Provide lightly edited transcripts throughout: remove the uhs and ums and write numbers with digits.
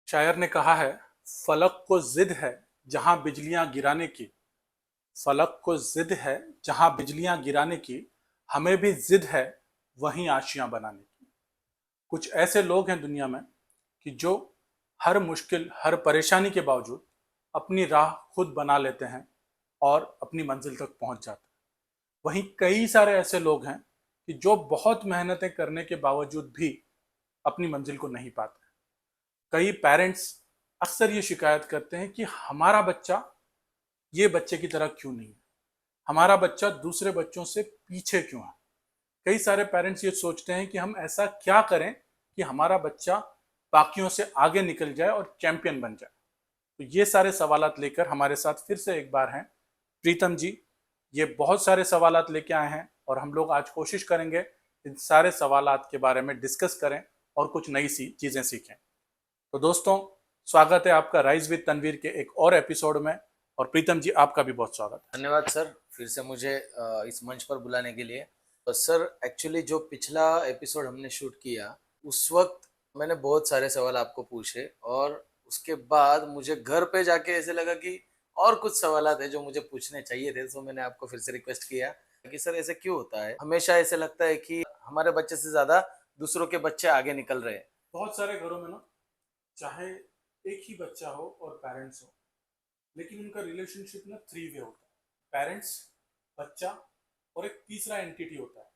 शायर ने कहा है, फलक को जिद है जहां बिजलियां गिराने की। फलक को जिद है जहां बिजलियां गिराने की। हमें भी जिद है वहीं आशियां बनाने की। कुछ ऐसे लोग हैं दुनिया में कि जो हर मुश्किल, हर परेशानी के बावजूद अपनी राह खुद बना लेते हैं और अपनी मंजिल तक पहुंच जाते हैं। वहीं कई सारे ऐसे लोग हैं कि जो बहुत मेहनतें करने के बावजूद भी अपनी मंजिल को नहीं पाते। कई पेरेंट्स अक्सर ये शिकायत करते हैं कि हमारा बच्चा ये बच्चे की तरह क्यों नहीं है, हमारा बच्चा दूसरे बच्चों से पीछे क्यों है। कई सारे पेरेंट्स ये सोचते हैं कि हम ऐसा क्या करें कि हमारा बच्चा बाकियों से आगे निकल जाए और चैंपियन बन जाए। तो ये सारे सवालात लेकर हमारे साथ फिर से एक बार हैं प्रीतम जी। ये बहुत सारे सवालात लेके आए हैं और हम लोग आज कोशिश करेंगे इन सारे सवालात के बारे में डिस्कस करें और कुछ नई सी चीज़ें सीखें। तो दोस्तों, स्वागत है आपका राइज विद तनवीर के एक और एपिसोड में। और प्रीतम जी, आपका भी बहुत स्वागत है। धन्यवाद सर, फिर से मुझे इस मंच पर बुलाने के लिए। तो सर, एक्चुअली जो पिछला एपिसोड हमने शूट किया, उस वक्त मैंने बहुत सारे सवाल आपको पूछे और उसके बाद मुझे घर पे जाके ऐसे लगा कि और कुछ सवालात है जो मुझे पूछने चाहिए थे। तो मैंने आपको फिर से रिक्वेस्ट किया कि सर ऐसे क्यों होता है, हमेशा ऐसे लगता है कि हमारे बच्चे से ज्यादा दूसरों के बच्चे आगे निकल रहे हैं। बहुत सारे घरों में ना, चाहे एक ही बच्चा हो और पेरेंट्स हो, लेकिन उनका रिलेशनशिप ना थ्री वे होता है। पेरेंट्स, बच्चा और एक तीसरा एंटिटी होता है,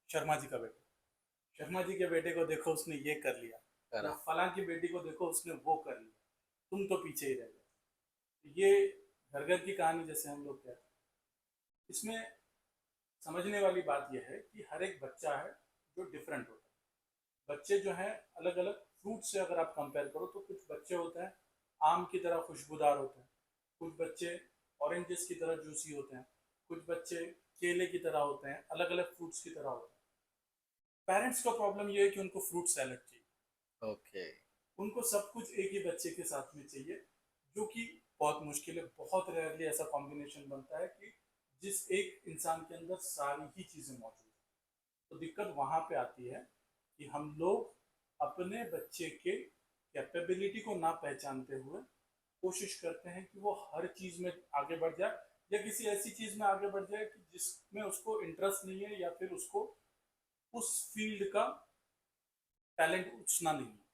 शर्मा जी का बेटा। शर्मा जी के बेटे को देखो, उसने ये कर लिया, या करा। फलां की बेटी को देखो, उसने वो कर लिया, तुम तो पीछे ही रह गए। ये घर घर की कहानी जैसे हम लोग कहते हैं। इसमें समझने वाली बात यह है कि हर एक बच्चा है जो डिफरेंट होता है। बच्चे जो हैं अलग अलग फ्रूट से अगर आप कंपेयर करो तो कुछ बच्चे होते हैं आम की तरह खुशबूदार होते हैं, कुछ बच्चे ऑरेंजेस की तरह जूसी होते हैं, कुछ बच्चे केले की तरह होते हैं, अलग अलग फ्रूट्स की तरह होते हैं। पेरेंट्स का प्रॉब्लम ये है कि उनको फ्रूट सैलेड चाहिए, ओके। उनको सब कुछ एक ही बच्चे के साथ में चाहिए, जो कि बहुत मुश्किल है। बहुत रेयरली ऐसा कॉम्बिनेशन बनता है कि जिस एक इंसान के अंदर सारी ही चीज़ें मौजूद हैं। तो दिक्कत वहाँ पे आती है कि हम लोग अपने बच्चे के कैपेबिलिटी को ना पहचानते हुए कोशिश करते हैं कि वो हर चीज़ में आगे बढ़ जाए, या किसी ऐसी चीज़ में आगे बढ़ जाए कि जिसमें उसको इंटरेस्ट नहीं है, या फिर उसको उस फील्ड का टैलेंट उतना नहीं है।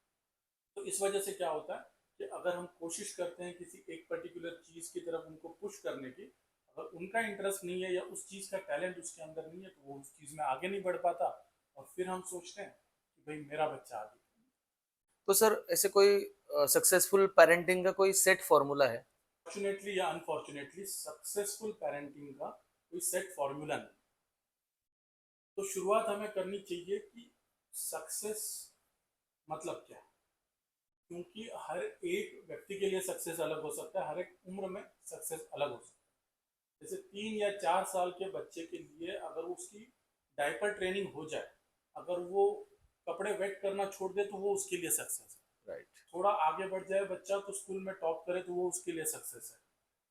तो इस वजह से क्या होता है कि अगर हम कोशिश करते हैं किसी एक पर्टिकुलर चीज़ की तरफ उनको पुश करने की, अगर उनका इंटरेस्ट नहीं है या उस चीज़ का टैलेंट उसके अंदर नहीं है, तो वो उस चीज़ में आगे नहीं बढ़ पाता। और फिर हम सोचते हैं कि भाई मेरा बच्चा आगे। तो सर, ऐसे कोई सक्सेसफुल पेरेंटिंग का कोई सेट फॉर्मूला है? फॉर्चुनेटली या अनफॉर्चुनेटली, सक्सेसफुल पेरेंटिंग का कोई सेट फॉर्मूला नहीं। तो शुरुआत हमें करनी चाहिए कि सक्सेस मतलब क्या है, क्योंकि हर एक व्यक्ति के लिए सक्सेस अलग हो सकता है, हर एक उम्र में सक्सेस अलग हो सकता है। जैसे 3 या 4 साल के बच्चे के लिए अगर उसकी डायपर ट्रेनिंग हो जाए, अगर वो कपड़े वेट करना छोड़ दे, तो वो उसके लिए सक्सेस है। राइट। थोड़ा आगे बढ़ जाए बच्चा तो स्कूल में टॉप करे, तो वो उसके लिए सक्सेस है।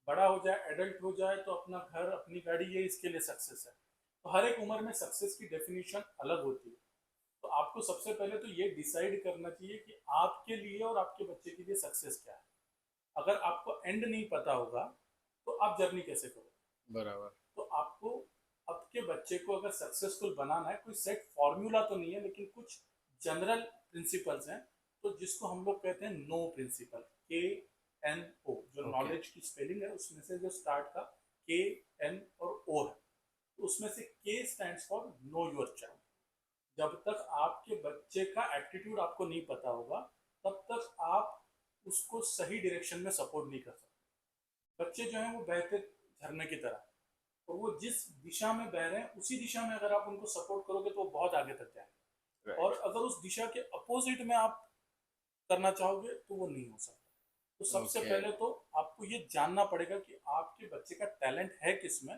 बड़ा हो जाए, एडल्ट हो जाए, तो अपना घर, अपनी गाड़ी, ये इसके लिए सक्सेस है। तो हर एक उम्र में सक्सेस की डेफिनेशन अलग होती है। तो आपको सबसे पहले तो ये डिसाइड करना चाहिए कि आपके लिए और आपके बच्चे के लिए सक्सेस क्या है। अगर आपको एंड नहीं पता होगा तो आप जर्नी कैसे करोगे। बराबर। तो आपको आपके बच्चे को अगर सक्सेसफुल बनाना है, कोई सेट फॉर्मूला तो नहीं है, लेकिन कुछ जनरल प्रिंसिपल्स हैं। तो जिसको हम लोग कहते हैं नो प्रिंसिपल, KNO, जो ओके। नॉलेज की स्पेलिंग है उसमें से जो स्टार्ट का KN और O है, तो उसमें से K stands for know your child. जब तक आपके बच्चे का एप्टीट्यूड आपको नहीं पता होगा, तब तक आप उसको सही डायरेक्शन में सपोर्ट नहीं कर सकते। बच्चे जो हैं वो बहते झरने की तरह, और वो जिस दिशा में बह रहे हैं उसी दिशा में अगर आप उनको सपोर्ट करोगे तो वो बहुत आगे तक जाएंगे। और राइट। अगर उस दिशा के अपोजिट में आप करना चाहोगे तो वो नहीं हो सकता। तो सबसे ओके। पहले तो आपको ये जानना पड़ेगा कि आपके बच्चे का टैलेंट है किसमें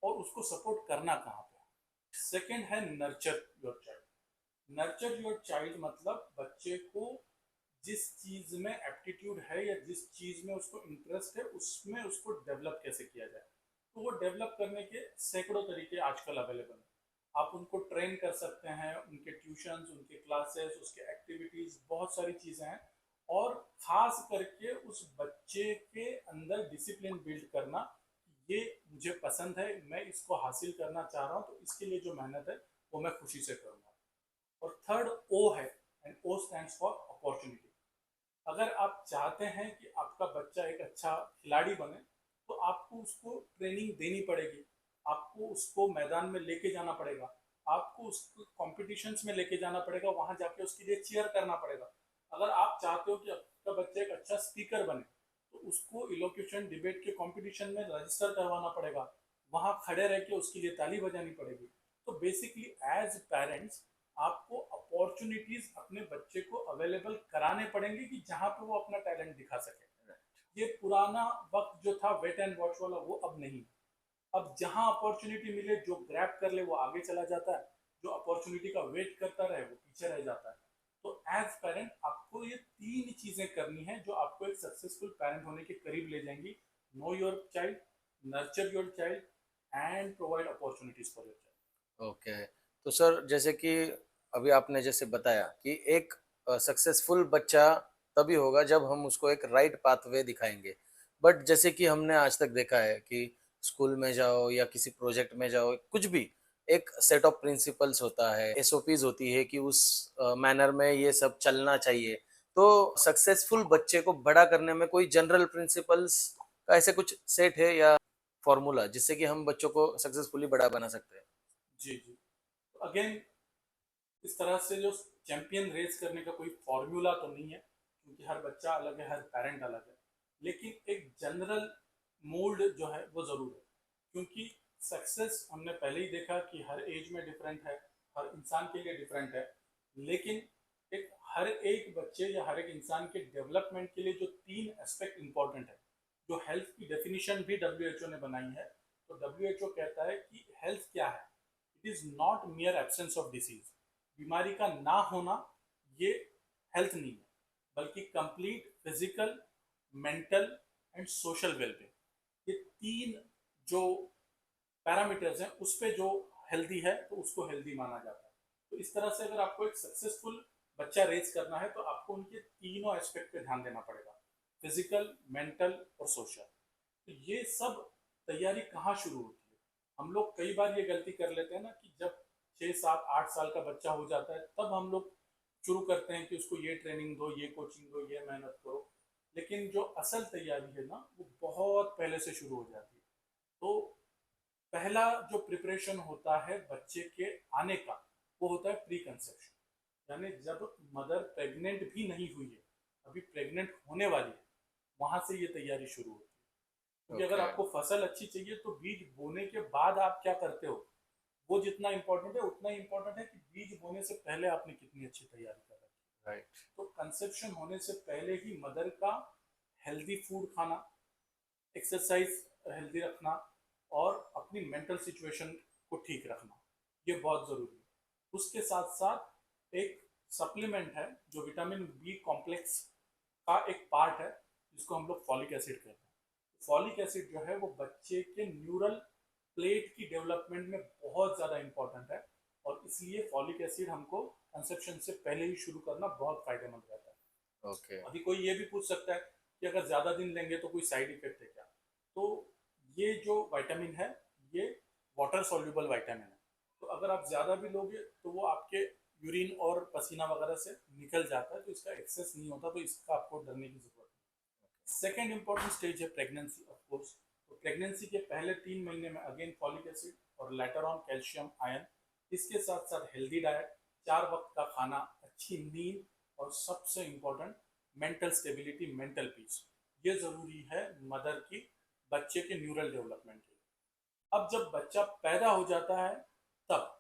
और उसको सपोर्ट करना कहाँ पे है। सेकेंड है nurture your child. Nurture your child मतलब बच्चे को जिस चीज में एप्टीट्यूड है या जिस चीज में उसको इंटरेस्ट है उसमें उसको डेवलप कैसे किया जाए। तो वो डेवलप करने के सैकड़ों तरीके आजकल अवेलेबल हैं। आप उनको ट्रेन कर सकते हैं, उनके ट्यूशंस, उनके क्लासेस, उसके एक्टिविटीज, बहुत सारी चीजें हैं। और खास करके उस बच्चे के अंदर डिसिप्लिन बिल्ड करना, ये मुझे पसंद है, मैं इसको हासिल करना चाह रहा हूँ, तो इसके लिए जो मेहनत है वो मैं खुशी से करूँगा। और थर्ड ओ है, and O stands for opportunity. अगर आप चाहते हैं कि आपका बच्चा एक अच्छा खिलाड़ी बने, तो आपको उसको ट्रेनिंग देनी पड़ेगी, आपको उसको मैदान में लेके जाना पड़ेगा, आपको उसको कॉम्पिटिशन्स में लेके जाना पड़ेगा, वहां जाके उसके लिए चीयर करना पड़ेगा। अगर आप चाहते हो कि आपका बच्चा एक अच्छा स्पीकर बने, तो उसको इलोक्यूशन डिबेट के कंपटीशन में रजिस्टर करवाना पड़ेगा, वहां खड़े रह के उसके लिए ताली बजानी पड़ेगी। तो बेसिकली एज पेरेंट्स आपको अपॉर्चुनिटीज अपने बच्चे को अवेलेबल कराने पड़ेंगे कि जहां पे वो अपना टैलेंट दिखा सके। ये पुराना वक्त जो था वेट एंड वॉच वाला, वो अब नहीं। अब जहां अपॉर्चुनिटी मिले, जो ग्रैब कर ले वो आगे चला जाता है, जो अपॉर्चुनिटी का वेट करता रहे वो पीछे रह जाता है। तो एज पेरेंट आपको ये तीन चीजें करनी है जो आपको एक सक्सेसफुल पेरेंट होने के करीब ले जाएंगी। Know your child, nurture your child, and provide opportunities for your child. Okay. तो सर जैसे कि अभी आपने जैसे बताया कि एक सक्सेसफुल बच्चा तभी होगा जब हम उसको एक राइट पाथवे दिखाएंगे। बट जैसे कि हमने आज तक देखा है कि स्कूल में जाओ या किसी प्रोजेक्ट में जाओ, कुछ भी एक सेट ऑफ प्रिंसिपल्स होता है, एसओपीज होती है कि उस मैनर में ये सब चलना चाहिए। तो सक्सेसफुल बच्चे को बड़ा करने में कोई जनरल प्रिंसिपल्स का ऐसे कुछ सेट है या फॉर्मूला जिससे कि हम बच्चों को सक्सेसफुली बड़ा बना सकते हैं? जी जी। तो अगेन, इस तरह से जो चैंपियन रेस करने का कोई फॉर्मूला तो नहीं है, क्योंकि हर बच्चा अलग है, हर पेरेंट अलग है। लेकिन एक जनरल मोल्ड जो है वो जरूर है, क्योंकि सक्सेस हमने पहले ही देखा कि हर एज में डिफरेंट है, हर इंसान के लिए डिफरेंट है। लेकिन एक हर एक बच्चे या हर एक इंसान के डेवलपमेंट के लिए जो तीन एस्पेक्ट इंपॉर्टेंट है, जो हेल्थ की डेफिनेशन भी डब्ल्यू ने बनाई है। तो डब्ल्यू कहता है कि हेल्थ क्या है? It is not मियर absence of disease. बीमारी का ना होना ये हेल्थ नहीं है, बल्कि complete physical, mental and social wellbeing, ये तीन जो पैरामीटर्स हैं उस पे जो हेल्दी है तो उसको हेल्दी माना जाता है। तो इस तरह से अगर आपको एक सक्सेसफुल बच्चा रेज करना है, तो आपको उनके तीनों एस्पेक्ट पे ध्यान देना पड़ेगा, फिजिकल, मेंटल और सोशल। तो ये सब तैयारी कहाँ शुरू होती है? हम लोग कई बार ये गलती कर लेते हैं ना, कि जब 6 7 8 साल का बच्चा हो जाता है तब हम लोग शुरू करते हैं कि उसको ये ट्रेनिंग दो, ये कोचिंग दो, ये मेहनत करो। लेकिन जो असल तैयारी है ना, वो बहुत पहले से शुरू हो जाती है। तो पहला जो प्रिपरेशन होता है बच्चे के आने का, वो होता है प्री कंसेप्शन। यानी जब मदर प्रेग्नेंट भी नहीं हुई है, अभी प्रेग्नेंट होने वाली है, वहां से ये तैयारी शुरू होती है। क्योंकि अगर ओके। आपको फसल अच्छी चाहिए, तो बीज बोने के बाद आप क्या करते हो, वो जितना इंपॉर्टेंट है उतना ही इंपॉर्टेंट है कि बीज बोने से पहले आपने कितनी अच्छी तैयारी कर रखी है। राइट। तो कंसेप्शन होने से पहले ही मदर का हेल्दी फूड खाना, एक्सरसाइज हेल्दी रखना, और अपनी मेंटल सिचुएशन को ठीक रखना, ये बहुत ज़रूरी है। उसके साथ साथ एक सप्लीमेंट है जो विटामिन बी कॉम्प्लेक्स का एक पार्ट है, जिसको हम लोग फॉलिक एसिड कहते हैं। फॉलिक एसिड जो है वो बच्चे के न्यूरल प्लेट की डेवलपमेंट में बहुत ज़्यादा इंपॉर्टेंट है, और इसलिए फॉलिक एसिड हमको कंसेप्शन से पहले ही शुरू करना बहुत फायदेमंद रहता है। ओके। अभी कोई ये भी पूछ सकता है कि अगर ज़्यादा दिन लेंगे तो कोई साइड इफेक्ट है क्या? तो ये जो विटामिन है, ये वाटर सॉल्युबल विटामिन है। तो अगर आप ज़्यादा भी लोगे तो वो आपके यूरिन और पसीना वगैरह से निकल जाता है, तो इसका एक्सेस नहीं होता, तो इसका आपको डरने की जरूरत नहीं। सेकेंड इंपॉर्टेंट स्टेज है प्रेगनेंसी, ऑफ कोर्स। तो प्रेगनेंसी के पहले 3 महीने में अगेन फॉलिक एसिड और लेटर ऑन कैल्शियम, आयरन। इसके साथ साथ हेल्दी डाइट, 4 वक्त का खाना, अच्छी नींद, और सबसे important mental stability, mental peace. ये जरूरी है मदर की बच्चे के न्यूरल डेवलपमेंट के लिए। अब जब बच्चा पैदा हो जाता है, तब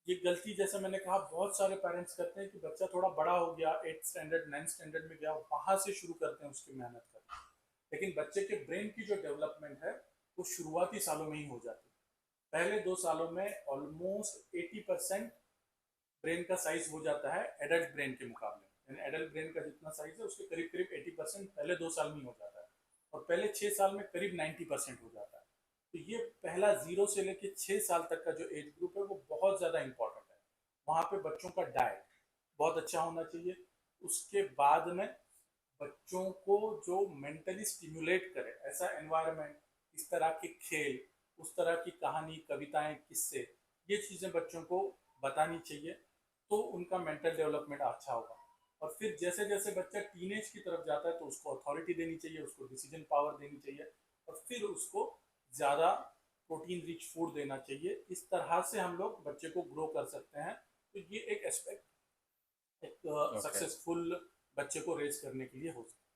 ये गलती, जैसे मैंने कहा, बहुत सारे पेरेंट्स करते हैं कि बच्चा थोड़ा बड़ा हो गया, 8 स्टैंडर्ड 9 स्टैंडर्ड में गया, वहां से शुरू करते हैं उसकी मेहनत करना। लेकिन बच्चे के ब्रेन की जो डेवलपमेंट है वो शुरुआती सालों में ही हो जाती है। पहले 2 सालों में ऑलमोस्ट 80% ब्रेन का साइज हो जाता है एडल्ट ब्रेन के मुकाबले। यानी एडल्ट ब्रेन का जितना साइज है उसके करीब करीब 80% पहले 2 साल में ही हो जाता है, और पहले 6 साल में करीब 90% हो जाता है। तो ये पहला 0 से लेकर 6 साल तक का जो एज ग्रुप है वो बहुत ज़्यादा इंपॉर्टेंट है। वहाँ पे बच्चों का डाइट बहुत अच्छा होना चाहिए। उसके बाद में बच्चों को जो मेंटली स्टिमुलेट करे, ऐसा एनवायरनमेंट, इस तरह के खेल, उस तरह की कहानी, कविताएं, किस्से, ये चीज़ें बच्चों को बतानी चाहिए, तो उनका मेंटल डेवलपमेंट अच्छा होगा। और फिर जैसे जैसे बच्चा टीनेज की तरफ जाता है तो उसको अथॉरिटी देनी चाहिए, उसको डिसीजन पावर देनी चाहिए, और फिर उसको ज़्यादा प्रोटीन रिच फूड देना चाहिए। इस तरह से हम लोग बच्चे को ग्रो कर सकते हैं। तो ये एक एस्पेक्ट एक ओके। सक्सेसफुल बच्चे को रेज करने के लिए हो सकता है।